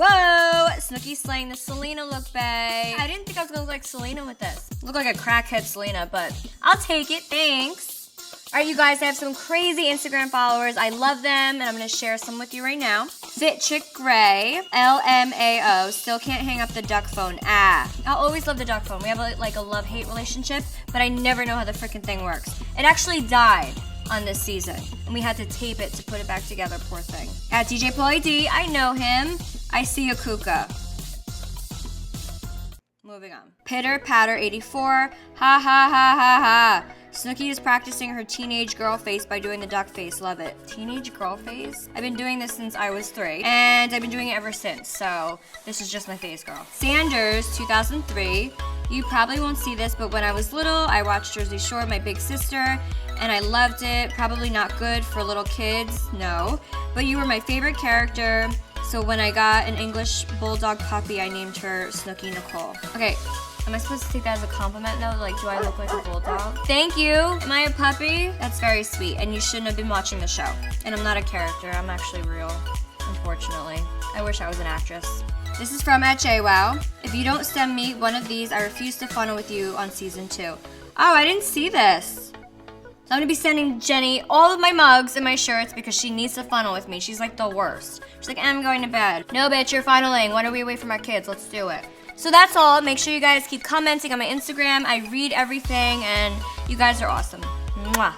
Whoa! Snooki slaying the Selena look, bae. I didn't think I was gonna look like Selena with this. Look like a crackhead Selena, but I'll take it, thanks. All right, you guys, I have some crazy Instagram followers. I love them, and I'm gonna share some with you right now. Fit Chick Gray, LMAO, still can't hang up the Duckphone. I'll always love the Duckphone. We have a love-hate relationship, but I never know how the freaking thing works. It actually died on this season, and we had to tape it to put it back together, poor thing. At DJ Pauly D, I know him. I see a kuka. Moving on. Pitter Patter 84, ha ha ha ha ha. Snooki is practicing her teenage girl face by doing the duck face. Love it. Teenage girl face? I've been doing this since I was 3, and I've been doing it ever since, so this is just my face, girl. Sanders, 2003. You probably won't see this, but when I was little, I watched Jersey Shore with my big sister, and I loved it. Probably not good for little kids, no. But you were my favorite character, so when I got an English bulldog puppy, I named her Snooki Nicole. Okay. Am I supposed to take that as a compliment though? Like, do I look like a bulldog? Thank you. Am I a puppy? That's very sweet, and you shouldn't have been watching the show. And I'm not a character, I'm actually real, unfortunately. I wish I was an actress. This is from JWoww. If you don't send me one of these, I refuse to funnel with you on season 2. Oh, I didn't see this. So I'm gonna be sending Jenny all of my mugs and my shirts because she needs to funnel with me. She's like the worst. She's like, I'm going to bed. No, bitch, you're funneling. When are we away from our kids? Let's do it. So that's all. Make sure you guys keep commenting on my Instagram. I read everything, and you guys are awesome. Mwah.